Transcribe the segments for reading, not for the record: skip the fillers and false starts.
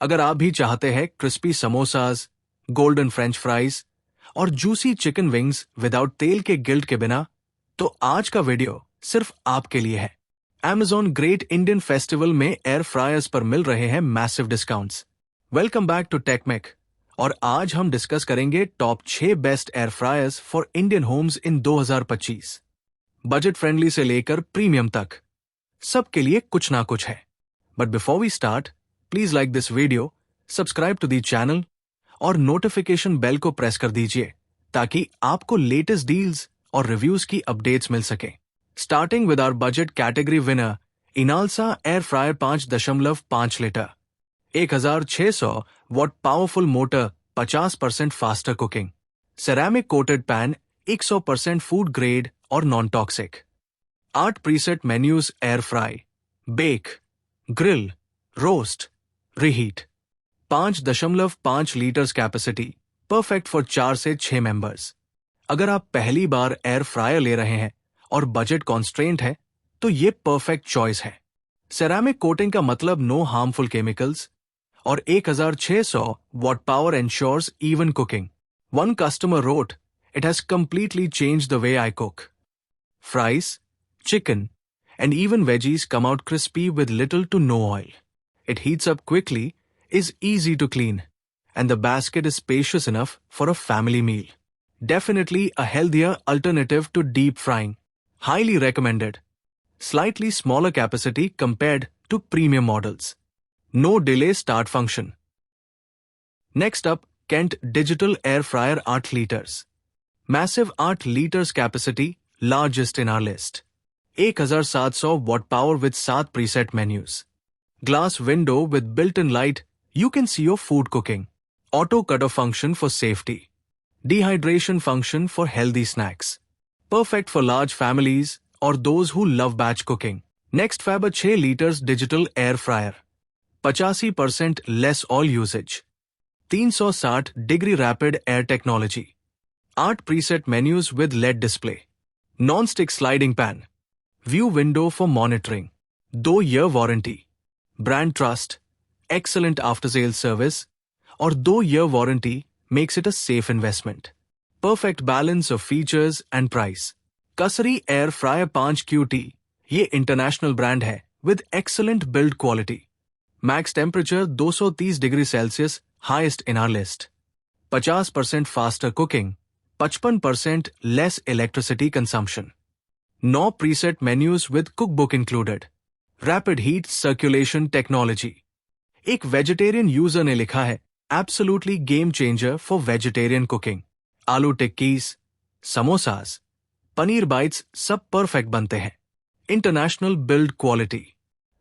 अगर आप भी चाहते हैं crispy samosas, golden French fries और जूसी चिकन विंग्स विदाउट तेल के गिल्ट के बिना, तो आज का वीडियो सिर्फ आपके लिए है। Amazon ग्रेट इंडियन फेस्टिवल में एयर फ्रायर्स पर मिल रहे हैं massive discounts. Welcome back to Techmake और आज हम डिस्कस करेंगे top 6 best air fryers for Indian homes in 2025। Budget friendly से लेकर प्रीमियम तक सबके लिए कुछ ना कुछ है। But before we start, please like this video, subscribe to the channel और नोटिफिकेशन बेल को प्रेस कर दीजिए ताकि आपको लेटेस्ट डील्स और रिव्यूज की अपडेट्स मिल सके। Starting with our budget category winner, Inalsa air fryer 5.5 litre, 1600 watt powerful motor, 50% faster cooking, ceramic coated pan, 100% food grade और non toxic, 8 preset menus air fry, bake, grill, roast, reheat, 5.5 litres capacity, perfect for 4 से 6 members. अगर आप पहली बार air fryer ले रहे हैं और budget constraint है तो ये परफेक्ट चॉइस है। सेरामिक कोटिंग का मतलब नो हार्मफुल केमिकल्स और 1600 watt power ensures even cooking. One customer wrote, it has completely changed the way I cook. Fries, chicken, and even veggies come out crispy with little to no oil. It heats up quickly, is easy to clean, and the basket is spacious enough for a family meal. Definitely a healthier alternative to deep frying. Highly recommended. Slightly smaller capacity compared to premium models. No delay start function. Next up, Kent Digital Air Fryer 8 liters. Massive 8 liters capacity, largest in our list. 1700 watt power with 7 preset menus. Glass window with built-in light, you can see your food cooking. Auto cutter function for safety. Dehydration function for healthy snacks. Perfect for large families or those who love batch cooking. Next Faber 6 liters digital air fryer. 85% less oil usage. 360-degree rapid air technology. 8 preset menus with LED display. Non-stick sliding pan. View window for monitoring. 2-year warranty. Brand trust. Excellent after-sales service. और 2-year warranty makes it a safe investment. Perfect balance of features and price. Kasari Air Fryer 5 QT. ये international brand है with excellent build quality. Max temperature 230 degree Celsius, highest in our list. 50% faster cooking. 55% less electricity consumption. 9 preset menus with cookbook included. Rapid heat circulation technology. एक vegetarian user ने लिखा है, absolutely game changer for vegetarian cooking. आलू tikkis, samosas, paneer bytes सब perfect बनते हैं. International build quality.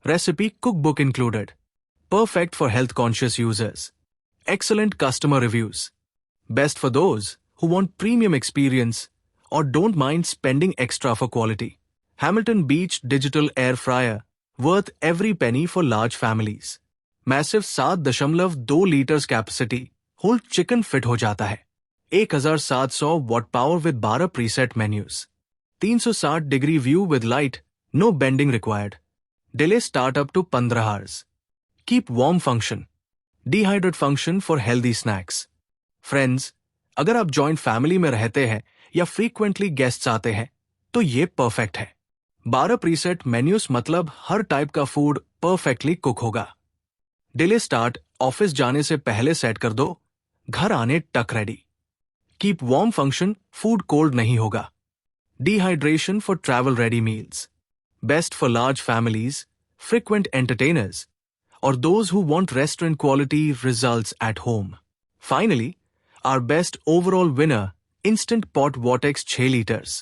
Recipe cookbook included. Perfect for health conscious users. Excellent customer reviews. Best for those who want premium experience or don't mind spending extra for quality. Hamilton Beach Digital Air Fryer, worth every penny for large families. Massive 7.2 liters capacity, whole chicken fit हो जाता है. 1700 watt power with 12 preset menus. 360 degree view with light, no bending required. Delay start up to 15 hours. Keep warm function. Dehydrate function for healthy snacks. Friends, अगर आप joint family में रहते हैं या frequently guests आते हैं तो ये परफेक्ट है। 12 प्रीसेट मेन्यूज मतलब हर टाइप का फूड परफेक्टली कुक होगा। डिले स्टार्ट ऑफिस जाने से पहले सेट कर दो, घर आने टक ready. Keep warm function, food cold नहीं होगा। Dehydration for travel ready meals, best for large families, frequent entertainers और those who want restaurant quality results at home. Finally, our best overall winner, Instant Pot Vortex 6 liters.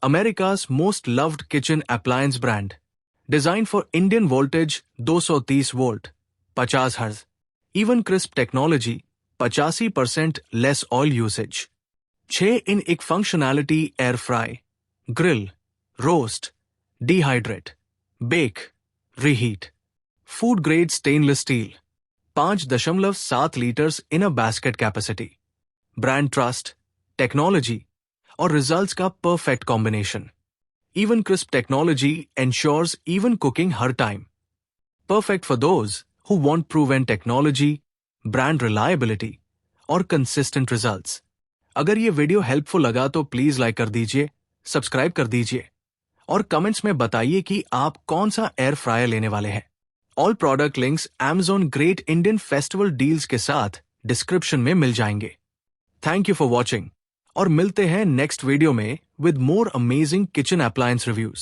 America's most loved kitchen appliance brand. Designed for Indian voltage 230 volt, 50 Hz. Even crisp technology, 85% less oil usage. 6 in एक functionality air fry, grill, roast, dehydrate, bake, reheat. Food grade stainless steel. 5.7 liters in a basket capacity. Brand trust, technology और results का perfect combination. Even crisp technology ensures even cooking her time. Perfect for those who want proven technology, brand reliability और consistent results. अगर ये video helpful लगा तो please like कर दीजिए, subscribe कर दीजिए और कमेंट्स में बताइए कि आप कौन सा एयर फ्रायर लेने वाले हैं। All product links Amazon great Indian festival deals के साथ डिस्क्रिप्शन में मिल जाएंगे। थैंक यू फॉर वॉचिंग और मिलते हैं नेक्स्ट वीडियो में with more amazing kitchen appliance reviews.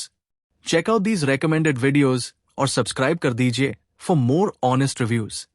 Check out these recommended videos और सब्सक्राइब कर दीजिए for more honest reviews.